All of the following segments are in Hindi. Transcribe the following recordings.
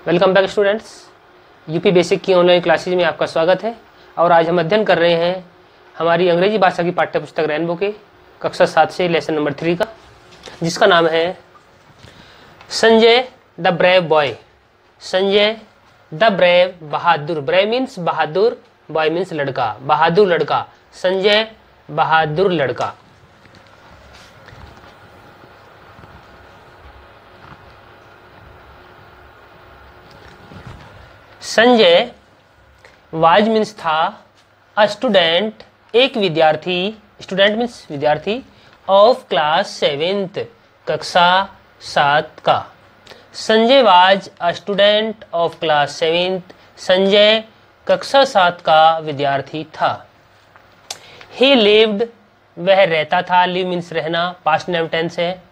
Welcome back students. UP basic की ऑनलाइन क्लासेज में आपका स्वागत है। और आज हम अध्ययन कर रहे हैं हमारी अंग्रेजी भाषा की पाठ्य पुस्तक रेनबो के कक्षा 7 से लेसन नंबर 3 का, जिसका नाम है Sanjay the brave boy. Sanjay the brave, Bahadur. Brave means Bahadur, boy means लड़का, बहादुर लड़का। संजय बहादुर लड़का। संजय वाज मीन्स था, अ स्टूडेंट एक विद्यार्थी, स्टूडेंट मीन्स विद्यार्थी, ऑफ क्लास 7th कक्षा 7 का। Sanjay was a student of class 7th, Sanjay कक्षा 7 का विद्यार्थी था। ही लिव्ड, वह रहता था, लिव मीन्स रहना, पास्ट नाउन टेंस है,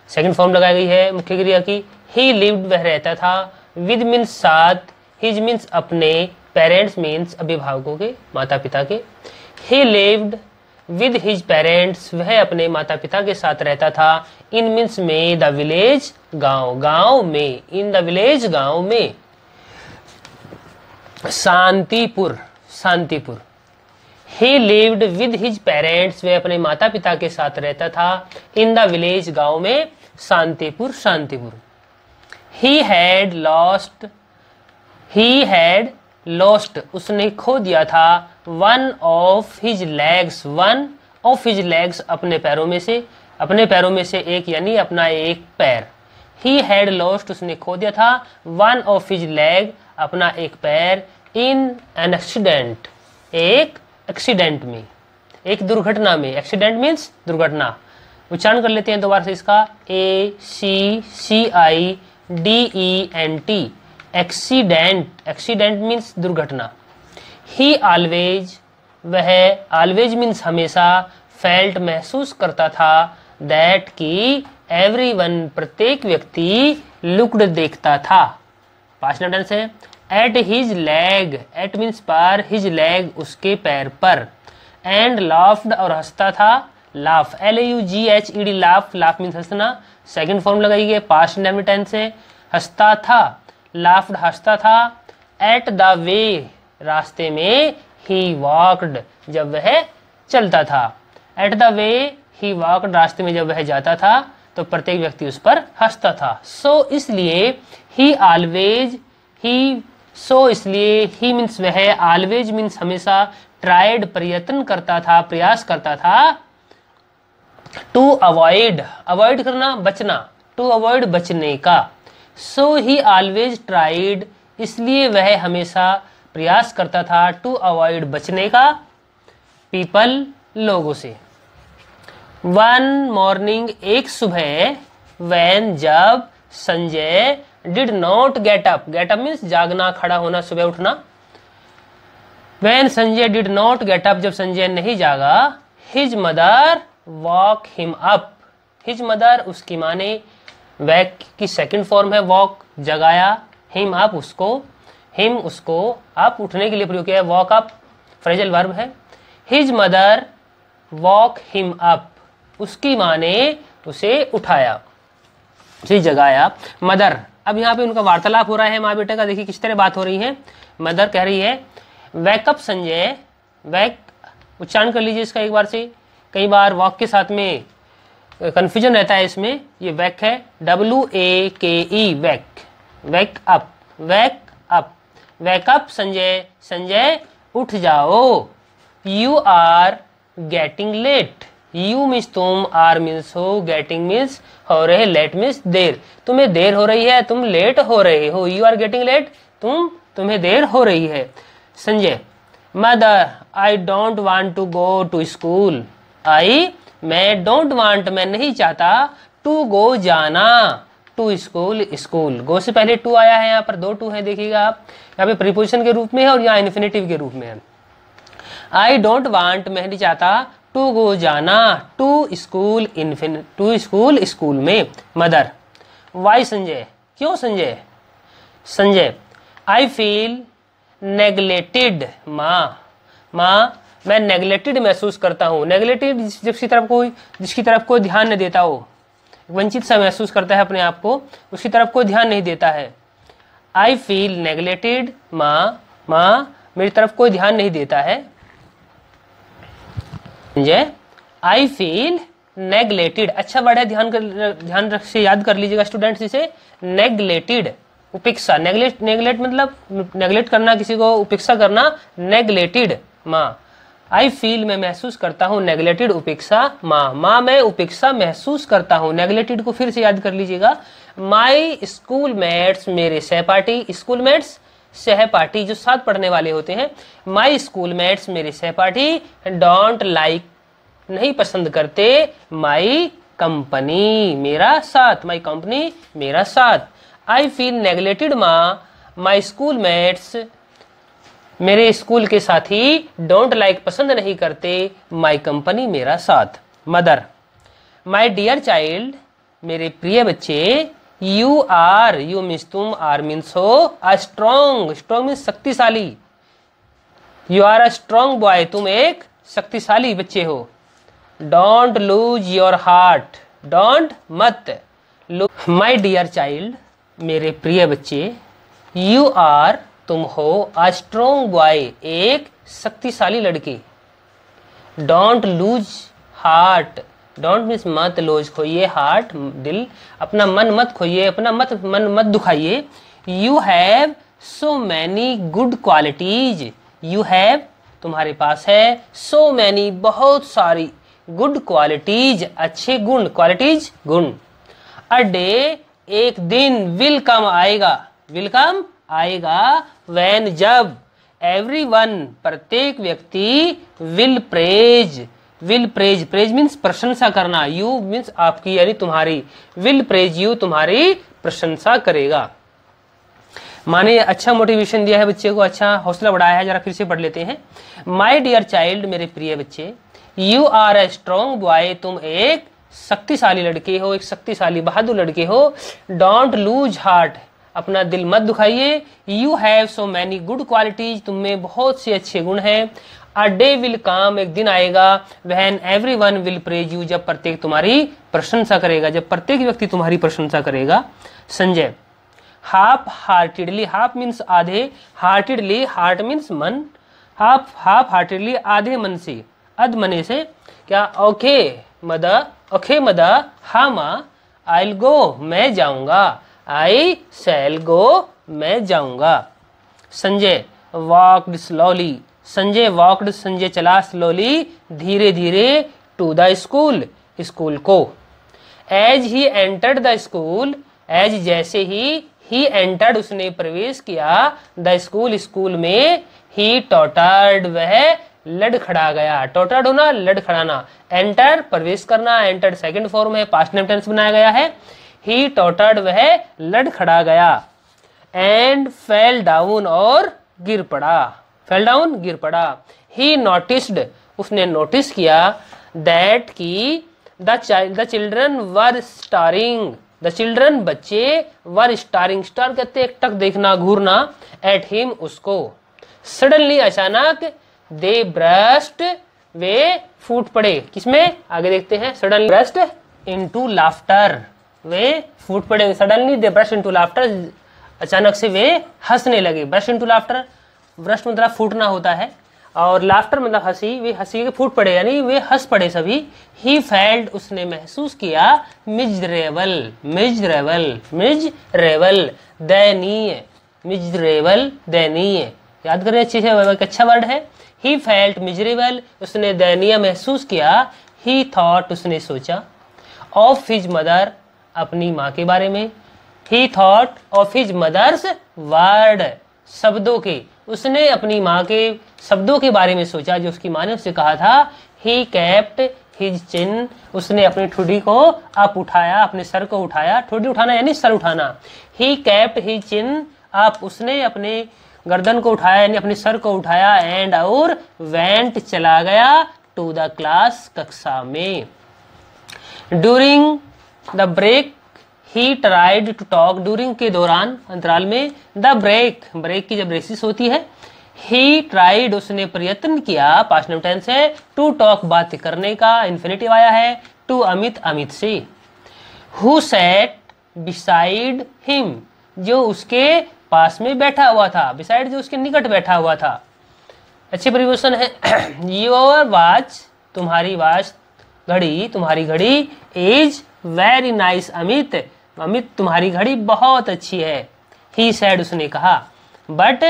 सेकंड फॉर्म लगाई गई है मुख्य क्रिया की। ही लिव्ड, वह रहता था, विद मीन्स साथ, हिज मीन्स अपने, पेरेंट्स मीन्स अभिभावकों के, माता पिता के। ही लिव्ड विद हिज पेरेंट्स, वह अपने माता पिता के साथ रहता था। इन मीन्स में, द विलेज गांव, गांव में, इन द विलेज गांव में। शांतिपुर, शांतिपुर। ही लिव्ड विद हिज पेरेंट्स, वह अपने माता पिता के साथ रहता था। इन द विलेज गांव में, Shantipur, Shantipur. He had lost, he had lost, उसने खो दिया था, one of his legs, one of his legs, अपने पैरों में से, अपने पैरों में से एक, यानी अपना एक पैर। ही हैड लॉस्ट, उसने खो दिया था, वन ऑफ हिज लेग, अपना एक पैर, इन एन एक्सीडेंट, एक एक्सीडेंट में, एक दुर्घटना में। एक्सीडेंट मीन्स दुर्घटना। उच्चारण कर लेते हैं दोबारा से इसका, ACCIDENT, एक्सीडेंट। एक्सीडेंट मीन्स दुर्घटना। ही ऑलवेज, वह, ऑलवेज मीन्स हमेशा, फेल्ट महसूस करता था, दैट की एवरीवन, प्रत्येक व्यक्ति, लुक्ड देखता था, पास्ट टेंस है, at his leg, at means पर, हिज लेग उसके पैर पर, एंड लाफ्ड और हंसता था, laugh, LAUGHED, laugh, laugh means हंसना, सेकंड फॉर्म लगाई गई, पास्ट टेंस है, हंसता था, लाफ्ड हंसता था, एट द वे, रास्ते में, ही वॉक्ड, जब वह चलता था, at the way he walked, रास्ते में जब वह जाता था तो प्रत्येक व्यक्ति उस पर हंसता था। सो इसलिए, ही ऑलवेज, ही, सो इसलिए, ही मीन्स वह, ऑलवेज मीन्स हमेशा, ट्राइड प्रयत्न करता था, प्रयास करता था, टू अवॉइड, अवॉइड करना, बचना, टू अवॉइड, बचने का। सो ही ऑलवेज ट्राइड, इसलिए वह हमेशा प्रयास करता था, टू अवॉइड, बचने का, पीपल, लोगों से। वन मॉर्निंग, एक सुबह, वैन, जब, Sanjay did not get up, get up means जागना, खड़ा होना, सुबह उठना। When Sanjay did not get up, जब संजय नहीं जागा, his mother woke him up, his mother, उसकी माँ ने, वैक की सेकंड फॉर्म है वॉक, जगाया, हिम अप, उसको, हिम उसको, अप उठने के लिए प्रयोग किया है, वॉक अप फ्रेजल वर्ब है। His mother woke him up, उसकी माँ ने उसे उठाया, उसे जगाया। मदर, अब यहाँ पे उनका वार्तालाप हो रहा है माँ बेटे का, देखिए किस तरह बात हो रही है। मदर कह रही है, वैकअप संजय, वैक, उच्चारण कर लीजिए इसका एक बार से, कई बार वॉक के साथ में कंफ्यूजन रहता है इसमें, ये वैक है, WAKE, wake, wake up, wake up, wake up Sanjay, Sanjay उठ जाओ, you are getting late, you means तुम, आर मीन्स हो, गेटिंग मीन्स हो रहे, लेट मीन्स देर, तुम्हें देर हो रही है, तुम लेट हो रहे हो, यू आर गेटिंग लेट, तुम्हें देर हो रही है। Sanjay, mother I don't want to go to school, I, मैं, डोंट वांट, मैं नहीं चाहता, टू गो, जाना, टू स्कूल, स्कूल, गो से पहले टू आया है, यहाँ पर दो टू है, देखिएगा आप, यहाँ पे प्रीपोजिशन के रूप में है और यहाँ इन्फिनेटिव के रूप में है। आई डोंट वांट, मैं नहीं चाहता, टू गो, जाना, to school, to school, school में। मदर, वाई संजय, क्यों Sanjay? Sanjay, I feel neglected, माँ, माँ मैं नेग्लेक्टेड महसूस करता हूँ। नेग्लेक्टेड, जिसकी तरफ कोई ध्यान न देता हो, वंचित सा महसूस करता है अपने आप को, उसकी तरफ कोई ध्यान नहीं देता है। आई फील नेग्लेक्टेड, माँ मेरी तरफ कोई ध्यान नहीं देता है। आई फील नेग्लेक्टेड, अच्छा वर्ड है, ध्यान रख से याद कर लीजिएगा स्टूडेंट्स इसे। नेग्लेक्टेड उपेक्षा, नेग्लेक्ट मतलब नेग्लेक्ट करना, किसी को उपेक्षा करना, नेग्लेक्टेड माँ। आई फील मैं महसूस करता हूँ, नेग्लेक्टेड उपेक्षा माँ मैं उपेक्षा महसूस करता हूँ। नेग्लेक्टेड को फिर से याद कर लीजिएगा। माई स्कूल मेट्स मेरे सहपाठी, स्कूल मेट्स सहपाठी जो साथ पढ़ने वाले होते हैं। माई स्कूल मेट्स मेरे सहपाठी डोंट लाइक नहीं पसंद करते, माई कंपनी मेरा साथ, माई कंपनी मेरा साथ। आई feel neglected my school mates मेरे स्कूल के साथी डोंट लाइक पसंद नहीं करते, माई कंपनी मेरा साथ। मदर माई डियर चाइल्ड मेरे प्रिय बच्चे, यू आर, यू मीन्स तुम, आर मीन्स हो, अ स्ट्रॉन्ग, स्ट्रॉन्ग मीन्स शक्तिशाली, you are a strong boy तुम एक शक्तिशाली बच्चे हो। Don't lose your heart, don't मत लूज, माई डियर चाइल्ड मेरे प्रिय बच्चे, यू आर तुम हो, अ स्ट्रॉन्ग बॉय एक शक्तिशाली लड़के। Don't lose heart, don't means मत, लूज खोइए, हार्ट दिल, अपना मन मत खोइए, अपना मन मत दुखाइए। You have so many good qualities, you have तुम्हारे पास है, सो मैनी बहुत सारी, गुड क्वालिटीज अच्छे गुण, क्वालिटीज गुण। अ डे एक दिन, विल कम आएगा, विल कम आएगा, व्हेन जब, एवरीवन प्रत्येक व्यक्ति, will praise, will praise, praise means प्रशंसा करना, यू मीन्स आपकी यानी तुम्हारी, विल प्रेज यू तुम्हारी प्रशंसा करेगा। माने अच्छा मोटिवेशन दिया है बच्चे को, अच्छा हौसला बढ़ाया है। जरा फिर से पढ़ लेते हैं। माई डियर चाइल्ड मेरे प्रिय बच्चे, you are a strong boy तुम एक शक्तिशाली लड़के हो, एक शक्तिशाली बहादुर लड़के हो। डोंट लूज हार्ट अपना दिल मत दुखाइए। You have so many good qualities तुम में बहुत से अच्छे गुण हैं। अ डे विल कम एक दिन आएगा, when everyone will praise you जब प्रत्येक तुम्हारी प्रशंसा करेगा, जब प्रत्येक व्यक्ति तुम्हारी प्रशंसा करेगा। Sanjay half heartedly, half means आधे, हार्टेडली हार्ट मीन्स मन, हाफ हार्टेडली आधे मन से, अध मने से क्या, ओके मदर हाँ माँ, आई गो मैं जाऊंगा, आई शैल गो मैं जाऊंगा। Sanjay walked slowly, Sanjay walked Sanjay चला, स्लोली धीरे धीरे, टू द स्कूल स्कूल को। As he entered the school, as जैसे ही एंटर्ड उसने प्रवेश किया, द स्कूल स्कूल में, ही टॉटर्ड वह लड़खड़ा गया, टॉटर्ड होना लड़खड़ाना, एंटर प्रवेश करना, एंटर्ड सेकंड फॉर्म है, पास्ट टेंस बनाया गया है। ही टॉटर्ड वह लड़खड़ा गया, एंड फेल डाउन और गिर पड़ा, फेल डाउन गिर पड़ा। ही नोटिस्ड उसने नोटिस किया, दैट की the children were starring, the children बच्चे, वर स्टारिंग, स्टार कहते एक टक देखना घूरना, एट हिम उसको। सडनली अचानक, दे ब्रस्ट वे फूट पड़े, किसमें आगे देखते हैं। सडनली ब्रस्ट इनटू लाफ्टर, वे फूट पड़े। Suddenly they burst into laughter, अचानक से वे हंसने लगे। ब्रस्ट इनटू लाफ्टर, ब्रस्ट मतलब फूटना होता है और लाफ्टर मतलब हंसी, वे हंसी के फूट पड़े यानी वे हंस पड़े सभी। ही फेल्ट उसने महसूस किया, मिजरेबल, मिजरेबल, मिजरेबल दयनीय, मिजरेबल दयनीय, याद करें अच्छे से, एक अच्छा वर्ड है। ही फेल्ट मिजरेबल उसने दयनीय महसूस किया। ही थॉट उसने सोचा, ऑफ हिज मदर अपनी माँ के बारे में। He thought of his mother's word शब्दों के, उसने अपनी माँ के शब्दों के बारे में सोचा जो उसकी माँ ने उससे कहा था। ही कैप्ट हिज चिन उसने अपनी ठुडी को अप उठाया, अपने सर को उठाया, ठुडी उठाना यानी सर उठाना। He kept his chin up उसने अपने गर्दन को उठाया यानी अपने सर को उठाया। एंड और वेंट चला गया, टू द क्लास कक्षा में। During the break he tried to talk, during के दौरान अंतराल में, द ब्रेक ब्रेक की जब रेसिस होती है। ही ट्राइड उसने प्रयत्न किया, पास्ट टेंस है, टू टॉक बात करने का, इन्फिनिटिव आया है, टू अमित अमित से। हु सैट बिसाइड हिम जो उसके पास में बैठा हुआ था, बिसाइड जो उसके निकट बैठा हुआ था। अच्छे प्रिपोजिशन है। योर वॉच, तुम्हारी वॉच, घड़ी, तुम्हारी घड़ी, is very nice Amit, Amit तुम्हारी घड़ी बहुत अच्छी है। ही सेड, उसने कहा। But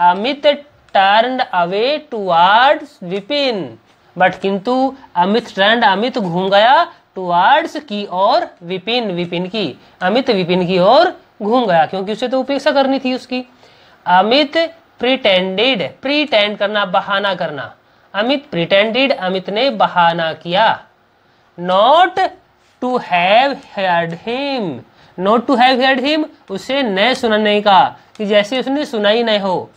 Amit turned away towards Vipin, but किंतु अमित टर्न्ड, अमित घूम गया, टुवार्ड्स की ओर, विपिन, विपिन की, अमित विपिन की ओर घूम गया, क्योंकि उसे तो उपेक्षा करनी थी उसकी। अमित प्रिटेंडेड, प्रिटेंड करना, बहाना करना, अमित प्रिटेंडेड, अमित ने बहाना किया। Not to have heard him, not to have heard him, उसे न सुनने का, कि जैसे उसने सुना ही नहीं हो।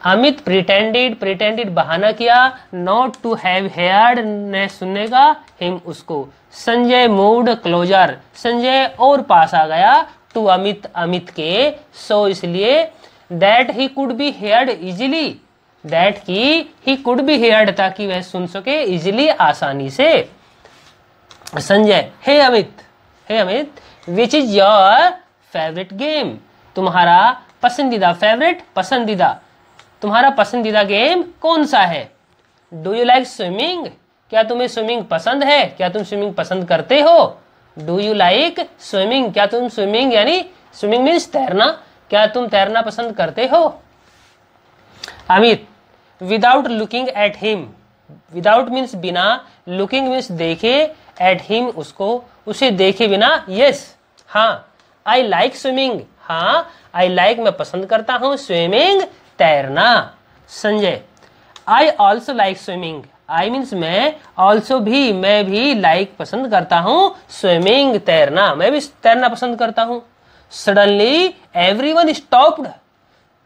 अमित प्रिटेंडेड, प्रिटेंडेड बहाना किया, नॉट टू हैव हेard, न सुनने का, हिम उसको। संजय मूव्ड क्लोजर, संजय और पास आ गया, टू अमित, अमित के, सो इसलिए, that he could be heard easily, that he could be heard, ताकि वह सुन सके, इजिली आसानी से। Sanjay, hey Amit, hey Amit, which is your favourite game, तुम्हारा पसंदीदा, फेवरेट पसंदीदा, तुम्हारा पसंदीदा गेम कौन सा है। डू यू लाइक स्विमिंग, क्या तुम्हें स्विमिंग पसंद है, क्या तुम स्विमिंग पसंद करते हो। डू यू लाइक स्विमिंग, क्या तुम स्विमिंग, यानी स्विमिंग मीन्स तैरना, क्या तुम तैरना पसंद करते हो। Amit, without looking at him, without means बिना, लुकिंग मीन्स देखे, एट हिम उसको, उसे देखे बिना, यस हाँ, आई लाइक स्विमिंग, हाँ आई लाइक मैं पसंद करता हूँ, स्विमिंग तैरना। Sanjay, I also like swimming, I means मैं, ऑल्सो भी, मैं भी, लाइक पसंद करता हूँ, स्विमिंग तैरना, मैं भी तैरना पसंद करता हूँ। सडनली एवरीवन स्टॉप्ड,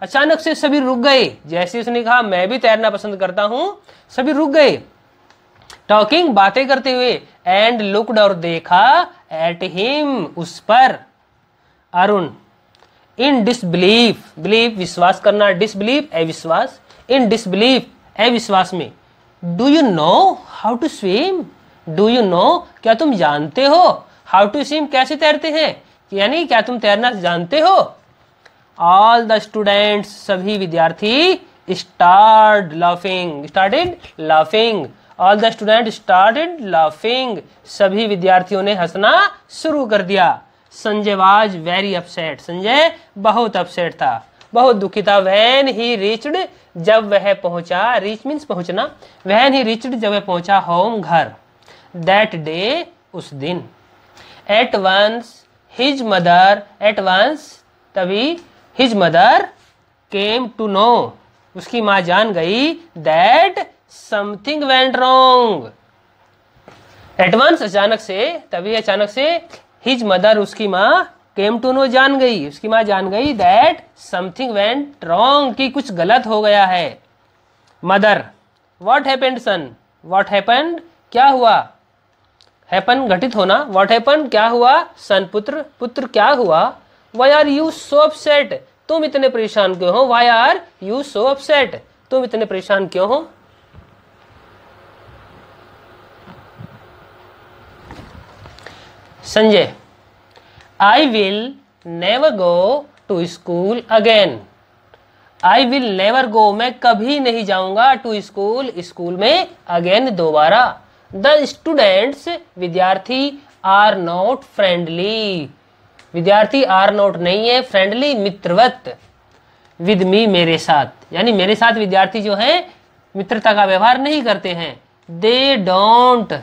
अचानक से सभी रुक गए, जैसे उसने कहा मैं भी तैरना पसंद करता हूँ, सभी रुक गए। टॉकिंग, बातें करते हुए, एंड लुक्ड, और देखा, एट हिम उस पर। अरुण, इन डिसबिलीफ, बिलीफ विश्वास करना, डिसबिलीफ अविश्वास, इन डिसबिलीफ अविश्वास में। Do you know how to swim, do you know क्या तुम जानते हो, हाउ टू स्विम कैसे तैरते हैं, यानी क्या तुम तैरना जानते हो। ऑल द स्टूडेंट्स, सभी विद्यार्थी, started laughing, all the student started laughing, सभी विद्यार्थियों ने हंसना शुरू कर दिया। Sanjay was very upset, Sanjay बहुत अपसेट था, बहुत दुखी था। व्हेन ही रीच्ड, जब वह पहुंचा, रीच मीन्स पहुंचना, व्हेन ही रीच्ड, जब वह पहुंचा, होम घर, दैट डे उस दिन। At once his mother, at once तभी, his mother came to know, उसकी माँ जान गई, that something went wrong. At once अचानक से, तभी अचानक से, हिज मदर उसकी माँ, केम टू नो जान गई, उसकी माँ जान गई, दैट समथिंग वेंट रॉन्ग, कि कुछ गलत हो गया है। Mother, what happened son, what happened क्या हुआ, हैपन घटित होना, व्हाट हैपन क्या हुआ, सन पुत्र, पुत्र क्या हुआ। Why are you so upset, तुम इतने परेशान क्यों हो, why are you so upset, तुम इतने परेशान क्यों हो। Sanjay, I will never go to school again, I will never go, मैं कभी नहीं जाऊंगा, टू स्कूल, स्कूल में, अगेन दोबारा। द स्टूडेंट्स, विद्यार्थी, आर नॉट फ्रेंडली, विद्यार्थी आर नॉट नहीं है, फ्रेंडली मित्रवत, विद मी मेरे साथ, यानी मेरे साथ विद्यार्थी जो हैं मित्रता का व्यवहार नहीं करते हैं। दे डोंट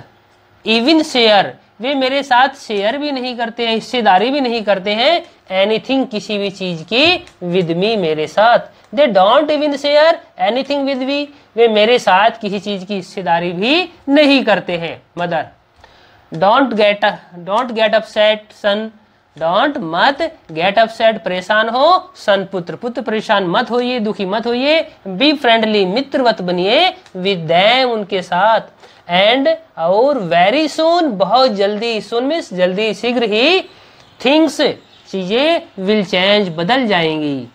इवन शेयर, वे मेरे साथ शेयर भी नहीं करते हैं, हिस्सेदारी भी नहीं करते हैं, एनीथिंग किसी भी चीज की, विद मी मेरे साथ। They don't even share anything with me, वे मेरे साथ किसी चीज की हिस्सेदारी भी नहीं करते हैं। Mother, don't get upset son, don't मत, गेट अपसेट परेशान हो, सन पुत्र, पुत्र परेशान मत होइए, दुखी मत होइए। बी फ्रेंडली, मित्रवत बनिए, विद देम उनके साथ। एंड और वेरी सून, बहुत जल्दी, सून मीन्स जल्दी, शीघ्र ही, थिंग्स चीजें, विल चेंज बदल जाएंगी।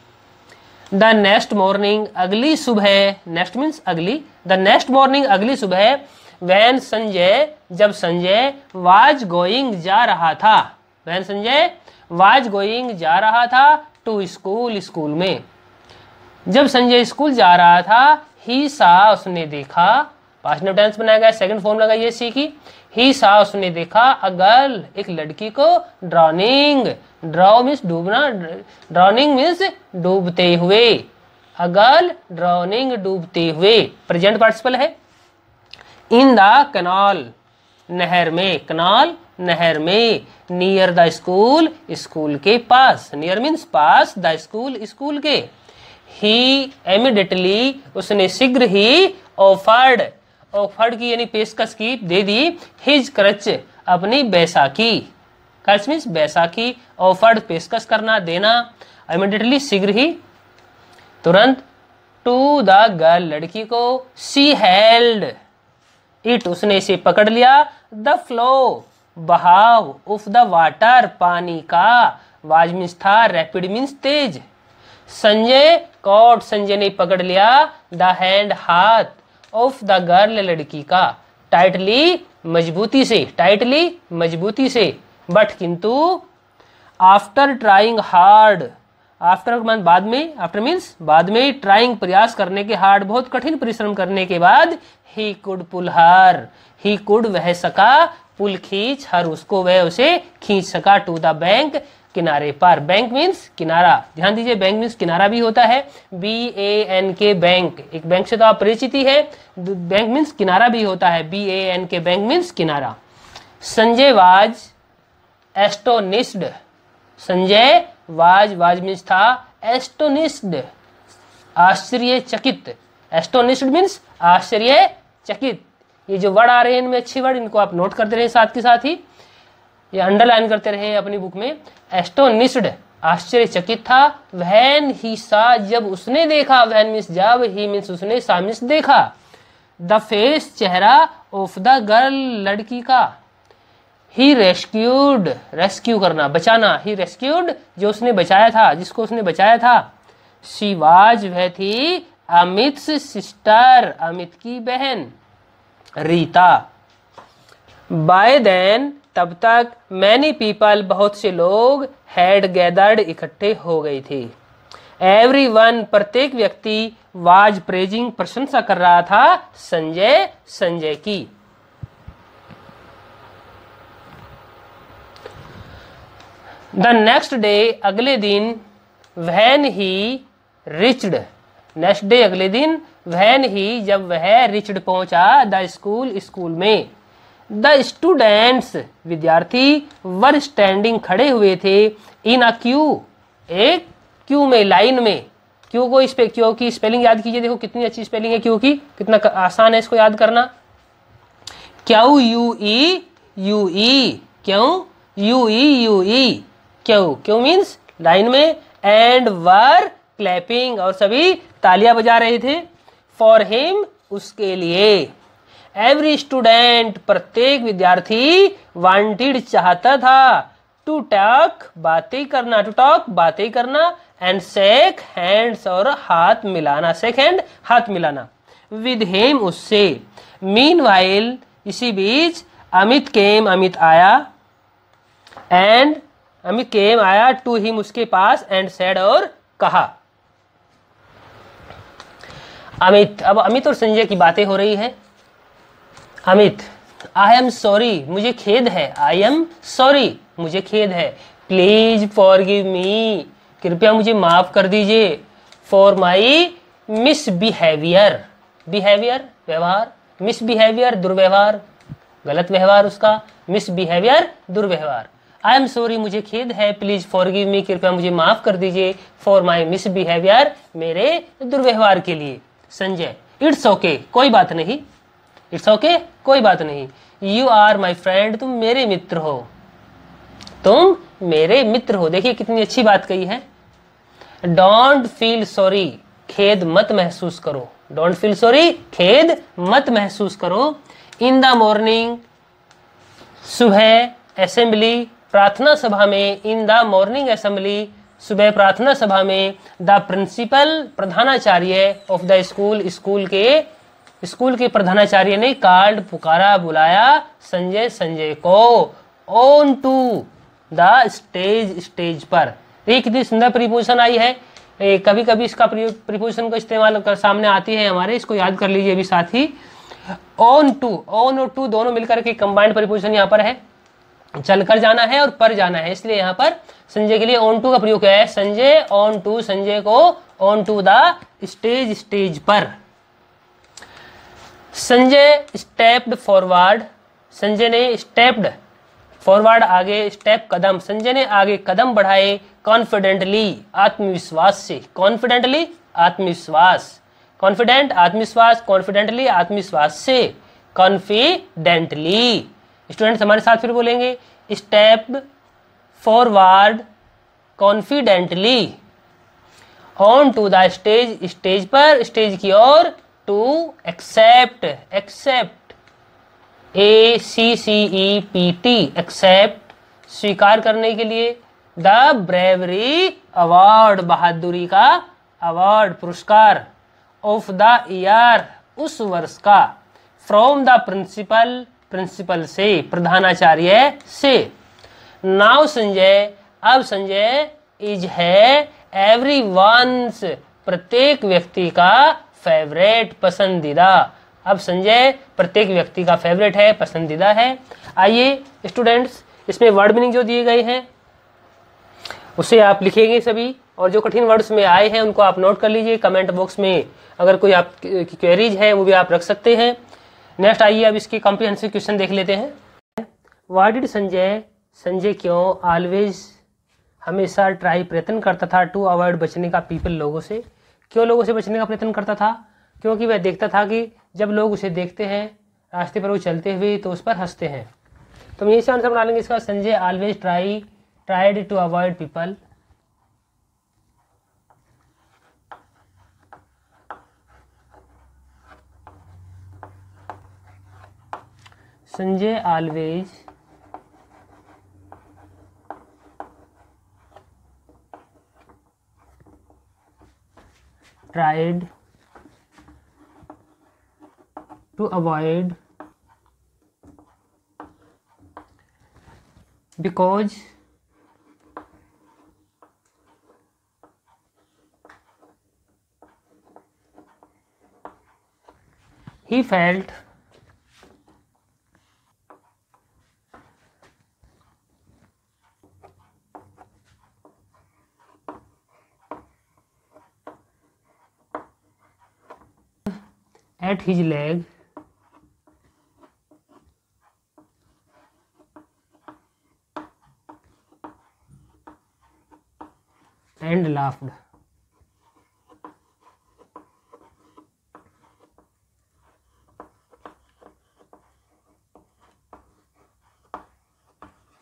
द नेक्स्ट मॉर्निंग, अगली सुबह, नेक्स्ट मीन्स अगली, द नेक्स्ट मॉर्निंग अगली सुबह, वैन संजय, जब संजय, वाज गोइंग जा रहा था, वैन संजय वाज गोइंग जा रहा था, टू स्कूल, स्कूल में। जब संजय स्कूल जा रहा था, ही सा उसने देखा, पास्ट में टेंस बनाया गया, सेकंड फॉर्म लगाइए सी की। ही सा उसने देखा, अ गर्ल एक लड़की को, ड्रॉनिंग, ड्रॉ मीन्स डूबना, ड्रॉनिंग मीन्स डूबते हुए, अ गर्ल ड्रॉनिंग डूबते हुए, प्रेजेंट पार्टिसिपल है। इन द कैनाल नहर में, कैनाल नहर में, नियर द स्कूल स्कूल के पास, नियर मीन्स पास, द स्कूल स्कूल के। ही इमीडिएटली उसने शीघ्र ही, ऑफर्ड, ऑफर्ड की यानी पेशकश की, दे दी, हिज क्रच अपनी बैसाखी, क्रच मीन्स बैसाखी, ऑफर्ड पेशकश करना, देना, इमीडिएटली शीघ्र ही, तुरंत, टू द गर्ल लड़की को, शी हेल्ड इट उसने इसे पकड़ लिया, द फ्लो बहाव, ऑफ द वाटर पानी का, वाज मीन्स था, रैपिड मीन्स तेज। संजय कॉट संजय ने पकड़ लिया, द हैंड हाथ, ऑफ द गर्ल लड़की का, टाइटली मजबूती से, टाइटली मजबूती से, बट किंतु, आफ्टर ट्राइंग हार्ड, आफ्टर मान बाद में, आफ्टर मीन्स बाद में, ट्राइंग प्रयास करने के, हार्ड बहुत कठिन परिश्रम करने के बाद, he could pull her, he could वह सका, पुल खींच, हर उसको वह उसे खींच सका, टू द बैंक किनारे पर, बैंक मीन्स किनारा, ध्यान दीजिए बैंक मीन्स किनारा भी होता है, BANK बैंक, एक बैंक से तो आप परिचित ही है, बैंक मीन्स किनारा भी होता है, BANK बैंक मीन्स किनारा। Sanjay was astonished, Sanjay was, was means था, एस्टोनिस्ड आश्चर्यचकित, एस्टोनिस्ड मीन्स आश्चर्यचकित। ये जो वर्ड आ रहे हैं इनमें अच्छी वर्ड, इनको आप नोट करते रहे साथ के साथ ही, ये अंडरलाइन करते रहे अपनी बुक में। एस्टोनिस्ड आश्चर्यचकित था, व्हेन ही सा जब उसने देखा, व्हेन मीन्स जब, ही मीन्स उसने, सा मीन्स देखा, द फेस चेहरा, ऑफ द गर्ल लड़की का, ही रेस्क्यूड रेस्क्यू करना बचाना, ही रेस्क्यूड जो उसने बचाया था, जिसको उसने बचाया था, शी वाज वह थी, अमित सिस्टर अमित की बहन रीता। बाय देन तब तक, मैनी पीपल बहुत से लोग, हैड गैदर्ड इकट्ठे हो गए थे, एवरीवन प्रत्येक व्यक्ति, वाज प्रेजिंग प्रशंसा कर रहा था, संजय संजय की। द नेक्स्ट डे अगले दिन, when he reached, next day अगले दिन, व्हेन ही जब वह, रिच्ड पहुंचा, द स्कूल स्कूल में, द स्टूडेंट्स विद्यार्थी, वर स्टैंडिंग खड़े हुए थे, इन अ क्यू एक क्यू में, लाइन में। क्यू को इस पे, क्यू की स्पेलिंग याद कीजिए, देखो कितनी अच्छी स्पेलिंग है क्यू की, कितना आसान है इसको याद करना। Q U E U E, Q U E U E, queue, queue means line में, एंड वर क्लैपिंग और सभी तालियां बजा रहे थे, फॉर हिम उसके लिए, एवरी स्टूडेंट प्रत्येक विद्यार्थी, वांटेड चाहता था, टू टॉक बातें करना, टू टॉक बातें करना, एंड शेक हैंड्स और हाथ मिलाना, शेक हैंड हाथ मिलाना, विद हिम उससे। मीनवाइल इसी बीच, अमित केम अमित आया, एंड अमित केम आया, टू हिम उसके पास, एंड सेड और कहा। अमित, अब अमित और संजय की बातें हो रही है। अमित, आई एम सॉरी मुझे खेद है, आई एम सॉरी मुझे खेद है, प्लीज फॉरगिव मी कृपया मुझे माफ कर दीजिए, फॉर माई मिसबिहेवियर, बिहेवियर व्यवहार, मिसबिहेवियर दुर्व्यवहार, गलत व्यवहार उसका, मिसबिहेवियर दुर्व्यवहार। आई एम सॉरी मुझे खेद है, प्लीज फॉरगिव मी कृपया मुझे माफ कर दीजिए, फॉर माई मिसबिहेवियर मेरे दुर्व्यवहार के लिए। संजय, इट्स ओके कोई बात नहीं, इट्स ओके कोई बात नहीं, यू आर माई फ्रेंड तुम मेरे मित्र हो, तुम मेरे मित्र हो। देखिए कितनी अच्छी बात कही है। डोंट फील सॉरी खेद मत महसूस करो, डोंट फील सॉरी खेद मत महसूस करो। इन द मॉर्निंग सुबह, असेंबली प्रार्थना सभा में, इन द मॉर्निंग असेंबली सुबह प्रार्थना सभा में, द प्रिंसिपल प्रधानाचार्य ऑफ द स्कूल स्कूल के प्रधानाचार्य ने कॉल्ड पुकारा बुलाया संजय को on to the stage stage पर, ये कितनी सुंदर प्रीपोजिशन आई है। कभी कभी इसका प्रीपोजिशन का इस्तेमाल कर सामने आती है हमारे, इसको याद कर लीजिए अभी साथ ही। ऑन टू, ऑन और टू दोनों मिलकर के कंबाइंड प्रीपोजिशन यहाँ पर है, चलकर जाना है और पर जाना है, इसलिए यहाँ पर संजय के लिए ऑन टू का प्रयोग किया है। संजय ऑन टू, संजय को on to the stage, stage पर। संजय स्टेप्ड फॉरवर्ड, संजय ने स्टेप्ड फॉरवर्ड आगे, स्टेप कदम, संजय ने आगे कदम बढ़ाए। कॉन्फिडेंटली आत्मविश्वास से, कॉन्फिडेंटली आत्मविश्वास, कॉन्फिडेंट आत्मविश्वास, कॉन्फिडेंटली आत्मविश्वास से, कॉन्फिडेंटली। स्टूडेंट्स हमारे साथ फिर बोलेंगे, stepped forward confidently on to the stage, stage पर, स्टेज की ओर। To accept, accept ACCEPT accept स्वीकार करने के लिए। द ब्रेवरी अवार्ड बहादुरी का अवार्ड पुरस्कार। ऑफ द ईयर उस वर्ष का। फ्रॉम द प्रिंसिपल प्रिंसिपल से प्रधानाचार्य से। नाउ संजय अब संजय इज है एवरीवन्स प्रत्येक व्यक्ति का फेवरेट पसंदीदा। अब संजय प्रत्येक व्यक्ति का फेवरेट है, पसंदीदा है। आइए स्टूडेंट्स इसमें वर्ड मीनिंग जो दिए गए हैं उसे आप लिखेंगे सभी, और जो कठिन वर्ड्स में आए हैं उनको आप नोट कर लीजिए। कमेंट बॉक्स में अगर कोई आप क्वेरीज है वो भी आप रख सकते हैं। नेक्स्ट आइए अब इसके कॉम्प्रिहेंसिव क्वेश्चन देख लेते हैं। व्हाई डिड संजय, संजय क्यों ऑलवेज हमेशा ट्राई प्रयत्न करता था टू अवॉइड बचने का पीपल लोगों से। क्यों लोगों से बचने का प्रयत्न करता था? क्योंकि वह देखता था कि जब लोग उसे देखते हैं रास्ते पर वो चलते हुए तो उस पर हंसते हैं। तो हम यही से आंसर बना लेंगे इसका। Sanjay always tried to avoid people, Sanjay always tried to avoid because he felt at his leg and laughed.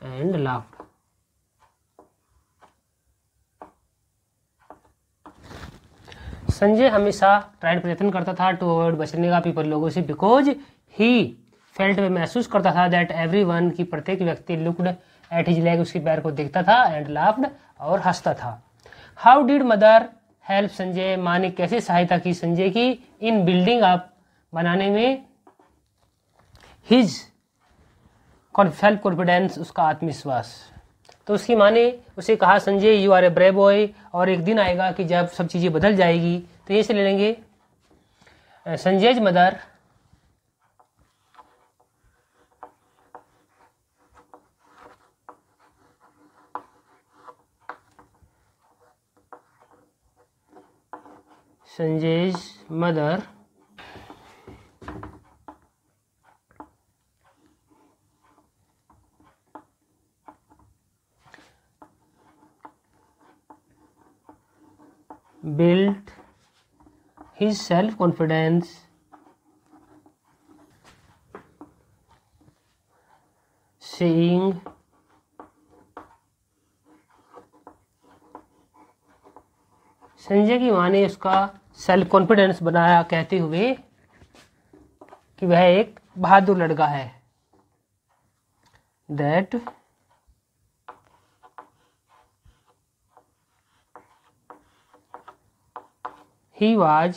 And laughed. Sanjay हमेशा ट्राइड प्रयत्न करता था टू अवॉइड बचने का पीपल लोगों से, बिकॉज ही फेल्ट में महसूस करता था दैट एवरीवन की प्रत्येक व्यक्ति लुक्ड एट हिज लेग उसके पैर को देखता था, एंड लाफ्ड और हंसता था। How did mother help Sanjay, माँ ने कैसे सहायता की संजय की इन बिल्डिंग अप बनाने में हिज सेल्फ कॉन्फिडेंस उसका आत्मविश्वास। तो उसकी माँ ने उसे कहा Sanjay you are a brave boy, और एक दिन आएगा कि जब सब चीज़ें बदल जाएगी। तो ये से ले लेंगे Sanjay's mother Sanjay's mother built his self-confidence seeing Sanjay की माँ ने उसका सेल्फ कॉन्फिडेंस बनाया कहते हुए कि वह एक बहादुर लड़का है। That he was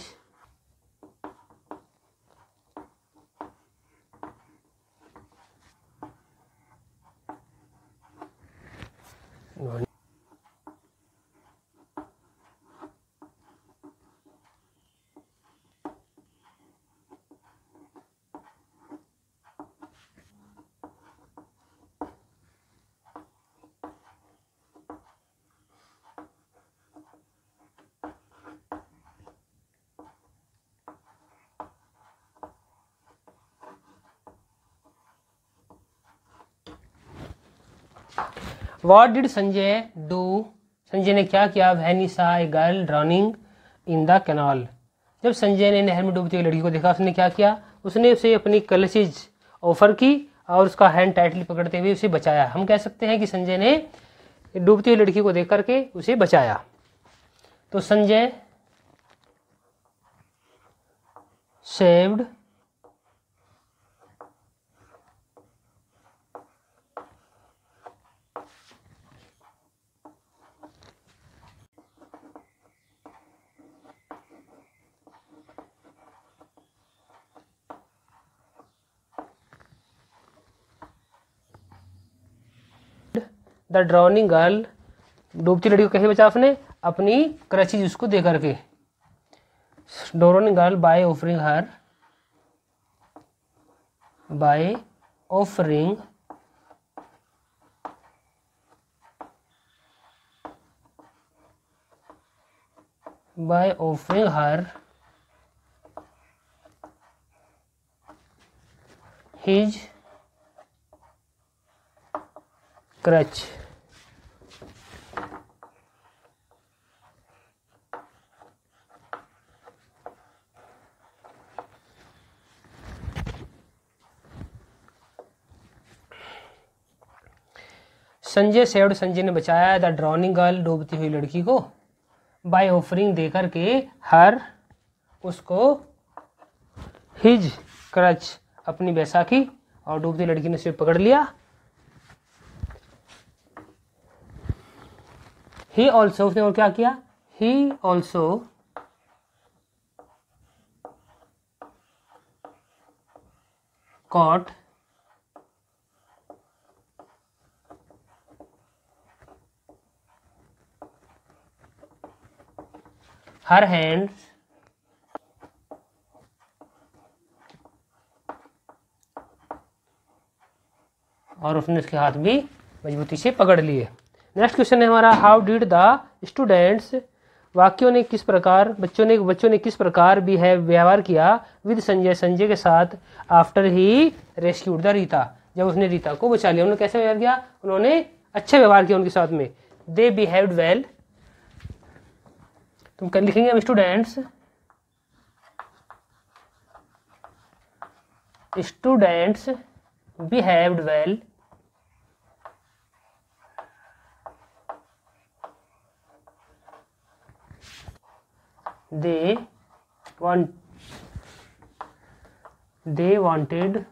what did Sanjay do, Sanjay ने क्या किया, when he saw a girl drowning in the canal, जब संजय ने नहर में डूबती हुई लड़की को देखा उसने क्या किया, उसने उसे अपनी क्लचेज ऑफर की और उसका हैंड टाइटली पकड़ते हुए उसे बचाया। हम कह सकते हैं कि संजय ने डूबती हुई लड़की को देख करके उसे बचाया। तो Sanjay saved the drowning girl, डूबती लड़की को कैसे बचा उसने, अपनी क्रचेज उसको दे करके। Drowning girl by offering her his crutch। Sanjay saved, Sanjay ने बचाया द ड्राउनिंग गर्ल, डूबती हुई लड़की को, बाय ऑफरिंग दे करके, हर उसको, हिज क्रच अपनी बैसाखी, और डूबती लड़की ने उसे पकड़ लिया। ही ऑल्सो, उसने और क्या किया, he also caught her hands और उसने उसके हाथ भी मजबूती से पकड़ लिए। नेक्स्ट क्वेश्चन है हमारा, हाउ डिड द स्टूडेंट्स, वाक्यों ने किस प्रकार, बच्चों ने किस प्रकार व्यवहार किया विद संजय, संजय के साथ, after he rescued the Rita, जब उसने रीता को बचा लिया। उन्होंने कैसे व्यवहार किया, उन्होंने अच्छा व्यवहार किया उनके साथ में। दे बिहेव्ड वेल, तुम कर लिखेंगे हम students behaved well they wanted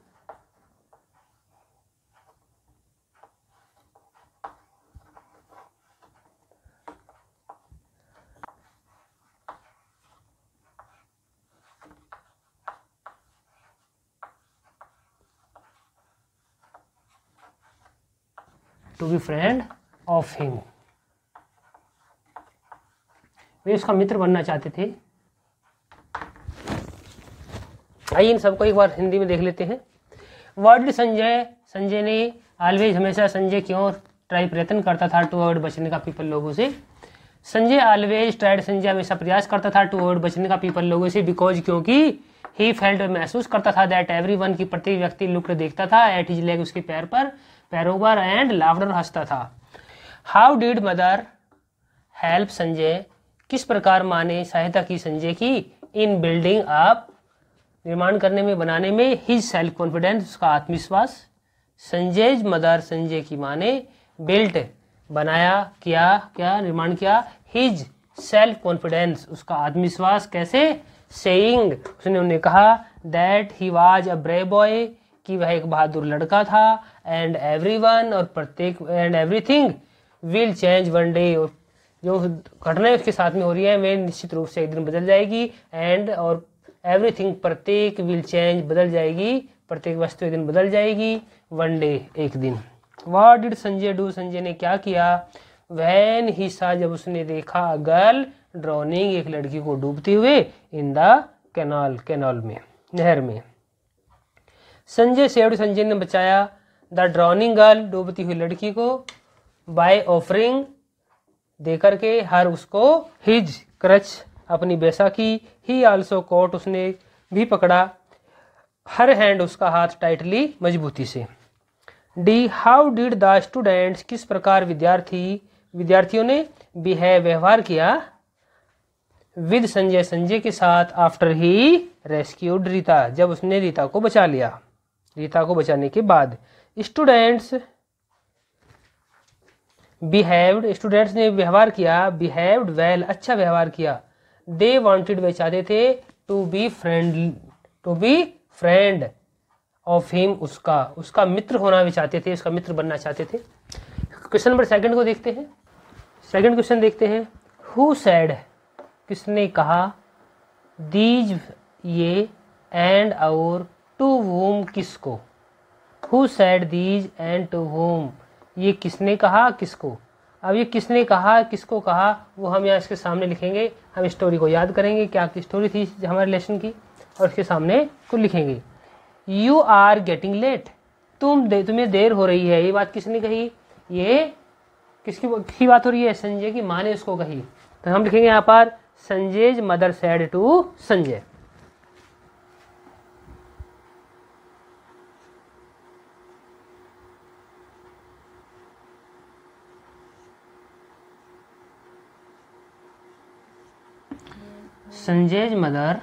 to be friend of him, वे उसका मित्र बनना चाहते थे। आइए इन सबको एक बार हिंदी में देख लेते हैं। वर्ड संजय, संजय ने ऑलवेज हमेशा, संजय क्यों ट्राई प्रयत्न करता था टू अवॉइड बचने का पीपल लोगों से। संजय ऑलवेज ट्राइड, संजय हमेशा प्रयास करता था टू अवॉइड बचने का पीपल लोगों से, बिकॉज क्योंकि ही फेल्ट महसूस करता था दैट एवरीवन की प्रत्येक व्यक्ति लुक देखता था एट हिज लेग उसके पैरों पर एंड लाफ्टर हंसता था। How did mother help Sanjay, किस प्रकार माँ ने सहायता की संजय की, इन बिल्डिंग अप निर्माण करने में, बनाने में, हिज सेल्फ कॉन्फिडेंस उसका आत्मविश्वास। संजय मदर, संजय की माँ ने, बिल्ट बनाया, क्या निर्माण किया, हिज सेल्फ कॉन्फिडेंस उसका आत्मविश्वास। कैसे, सेइंग उसने उन्हें कहा, that he was a brave boy कि वह एक बहादुर लड़का था, एंड एवरीवन और प्रत्येक, and everything will change one day, जो घटनाएं उसके साथ में हो रही है वे निश्चित रूप से एक दिन बदल जाएगी, एंड और एवरीथिंग प्रत्येक, विल चेंज बदल जाएगी, प्रत्येक वस्तु एक दिन बदल जाएगी, वन डे एक दिन। What did Sanjay do, Sanjay ने क्या किया, व्हेन ही सा जब उसने देखा, गर्ल ड्राउनिंग एक लड़की को डूबते हुए, इन द कैनाल में, नहर में। संजय सेव्ड, संजय ने बचाया, द ड्राउनिंग गर्ल डूबती हुई लड़की को, बाय ऑफरिंग दे करके, हर उसको, हिज क्रच अपनी बैसाखी, ही आल्सो कॉट उसने भी पकड़ा, हर हैंड उसका हाथ, टाइटली मजबूती से। D, how did the students, किस प्रकार विद्यार्थियों ने बिहेव, व्यवहार किया, विद संजय, संजय के साथ, आफ्टर ही रेस्क्यूड रीता, जब उसने रीता को बचा लिया, रीता को बचाने के बाद। स्टूडेंट्स बिहेव्ड, स्टूडेंट्स ने व्यवहार किया, बिहेव्ड वेल, अच्छा व्यवहार किया। दे वांटेड, वे चाहते थे, to be friend of him, उसका मित्र होना वे चाहते थे, उसका मित्र बनना चाहते थे। क्वेश्चन नंबर सेकंड को देखते हैं। सेकंड क्वेश्चन देखते हैं। हु सेड, किसने कहा, दीज, ये, एंड और, टू वूम, किसको। Who said these and to whom, ये किसने कहा, किसको। अब ये किसने कहा, किसको कहा, वो हम यहाँ इसके सामने लिखेंगे। हम स्टोरी को याद करेंगे, क्या की स्टोरी थी हमारे लेसन की, और इसके सामने को लिखेंगे। यू आर गेटिंग लेट, तुम्हें देर हो रही है, ये बात किसने कही, ये किसकी बात हो रही है, संजय की माँ ने उसको कही। तो हम लिखेंगे यहाँ पर Sanjay's mother said to Sanjay. Sanjay's mother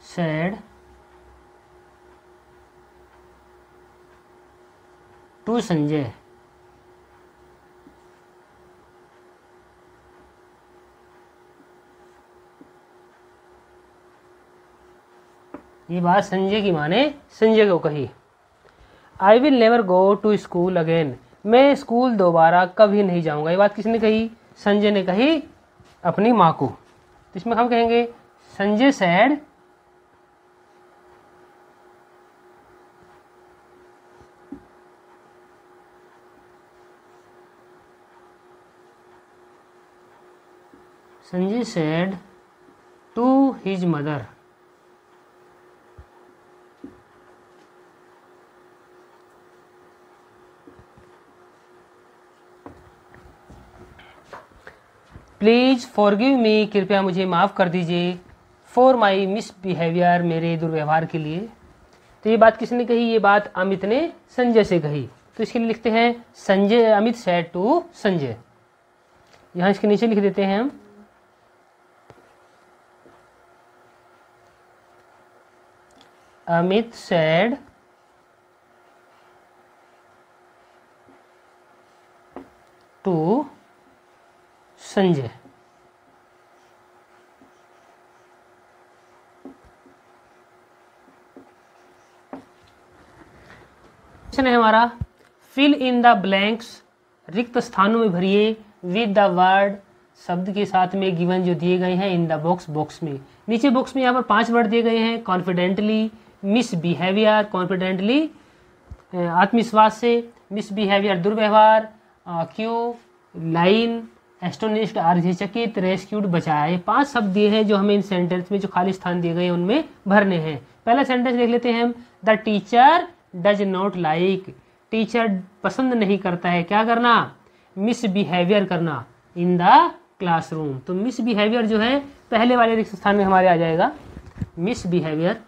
said to Sanjay, ये बात संजय की माँ ने संजय को कही। I will never go to school again, मैं स्कूल दोबारा कभी नहीं जाऊंगा, ये बात किसने कही, संजय ने कही अपनी माँ को। तो इसमें हम कहेंगे Sanjay said Sanjay said to his mother, please forgive me, कृपया मुझे माफ़ कर दीजिए, फॉर माई मिसबिहेवियर, मेरे दुर्व्यवहार के लिए। तो ये बात किसने कही, ये बात अमित ने संजय से कही। तो इसके लिए लिखते हैं संजय, अमित सैड टू संजय। यहाँ इसके नीचे लिख देते हैं हम Amit said to Sanjay. Question है हमारा फिल इन द ब्लैंक्स, रिक्त स्थानों में भरिए, विद द वर्ड, शब्द के साथ में गिवन जो दिए गए हैं, इन द बॉक्स, बॉक्स में। नीचे बॉक्स में यहाँ पर 5 वर्ड दिए गए हैं, कॉन्फिडेंटली, मिसबिहेवियर, कॉन्फिडेंटली आत्मविश्वास से, मिसबिहेवियर दुर्व्यवहार, क्यों, लाइन, एस्टोनिश्ड आश्चर्यचकित, रेस्क्यूड बचाया। ये 5 शब्द दिए हैं जो हमें इन सेंटेंस में जो खाली स्थान दिए गए हैं उनमें भरने हैं। पहला सेंटेंस देख लेते हैं हम, the teacher does not like, teacher पसंद नहीं करता है क्या करना, मिसबिहेवियर करना, इन द क्लासरूम। तो मिसबिहेवियर जो है पहले वाले रिक्त स्थान में हमारे आ जाएगा, मिसबिहेवियर।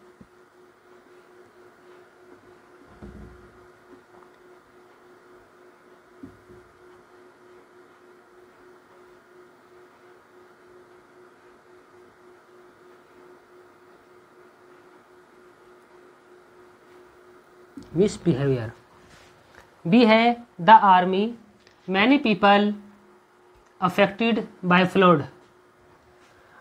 मिसबिहेवियर। बी है the army, many people affected by flood,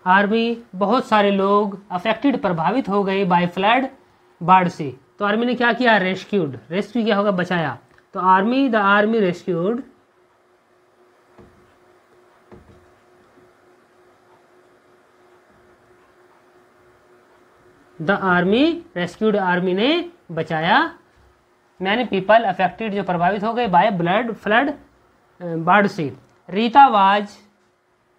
army बहुत सारे लोग अफेक्टेड प्रभावित हो गए बाय फ्लड, बाढ़ से। तो आर्मी ने क्या किया, रेस्क्यूड, रेस्क्यू क्या होगा, बचाया। तो army, the army rescued the army rescued, army ने बचाया, मैनी पीपल अफेक्टेड जो प्रभावित हो गए बाय फ्लड, बाढ़ से। Rita was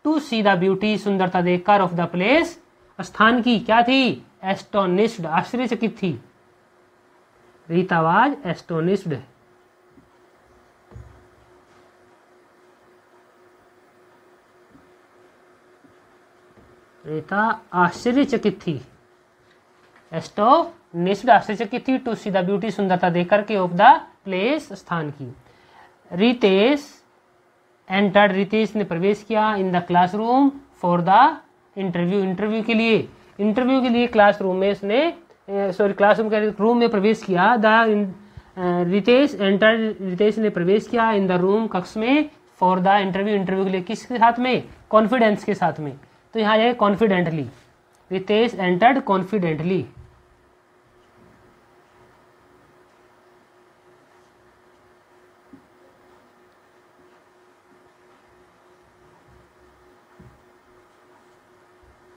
to see the beauty, सुंदरता देखकर, ऑफ द प्लेस, स्थान की क्या थी, एस्टोनिश्ड, आश्चर्यचकित थी। Rita was astonished. रीता आश्चर्यचकित थी, एस्टोनिश्ड आश्चर्यचकित थी, टू सी द ब्यूटी सुंदरता देख करके, ऑफ द प्लेस स्थान की। रितेश एंटर्ड, रितेश ने प्रवेश किया, in the classroom for the interview, interview के लिए, इंटरव्यू के लिए क्लासरूम में उसने क्लासरूम के रूम में प्रवेश किया। द रितेश एंटर्ड, रितेश ने प्रवेश किया, इन द रूम कक्ष में, फॉर द इंटरव्यू, इंटरव्यू के लिए, किसके साथ में, कॉन्फिडेंस के साथ में, तो यहाँ जाए confidently, Ritesh entered confidently.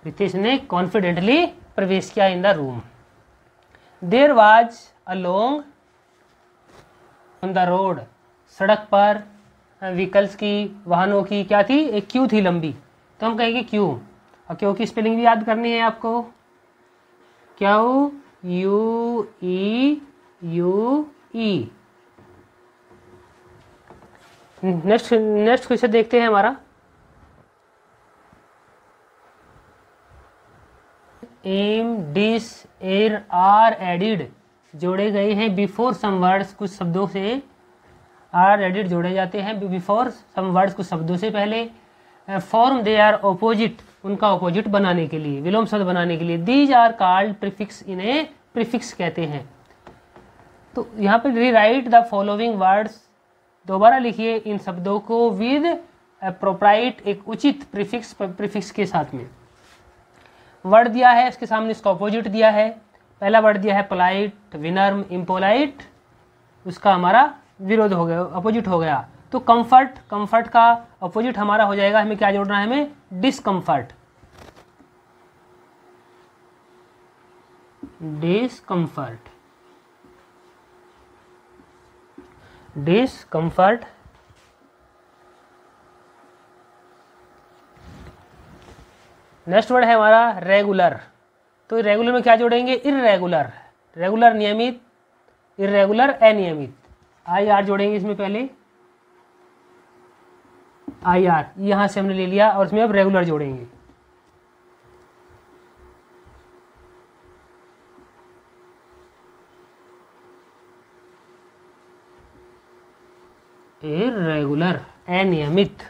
Ritesh ने कॉन्फिडेंटली प्रवेश किया in the room. There was a long on the road, सड़क पर व्हीकल्स की, वाहनों की क्या थी, एक क्यू थी लंबी, तो हम कहेंगे क्यू। और क्यू की स्पेलिंग भी याद करनी है आपको, क्यू यू ई यू ई। नेक्स्ट क्वेश्चन देखते हैं हमारा, एम डिस एर आर एडिड, जोड़े गए हैं बिफोर सम वर्ड्स, कुछ शब्दों से, आर एडिड जोड़े जाते हैं बिफोर सम वर्ड्स, कुछ शब्दों से पहले, फॉर्म दे आर ऑपोजिट, उनका ऑपोजिट बनाने के लिए, विलोम शब्द बनाने के लिए, दीज आर कॉल्ड प्रीफिक्स, इन्हें प्रीफिक्स कहते हैं। तो यहाँ पर रीराइट द फॉलोइंग वर्ड्स, दोबारा लिखिए इन शब्दों को, विद अप्रोप्राइट, एक उचित प्रीफिक्स, प्रीफिक्स के साथ में। वर्ड दिया है, इसके सामने इसका ऑपोजिट दिया है, पहला वर्ड दिया है पोलाइट, विनर्म, इम्पोलाइट, उसका हमारा विरोध हो गया, अपोजिट हो गया। तो कंफर्ट, कंफर्ट का अपोजिट हमारा हो जाएगा, हमें क्या जोड़ना है, हमें discomfort, discomfort, discomfort. Next word है हमारा रेगुलर, तो रेगुलर में क्या जोड़ेंगे, इर्रेगुलर, रेगुलर नियमित, इर्रेगुलर अनियमित, आई आर जोड़ेंगे इसमें, पहले आई आर यहां से हमने ले लिया, और इसमें अब रेगुलर जोड़ेंगे, इर्रेगुलर अनियमित।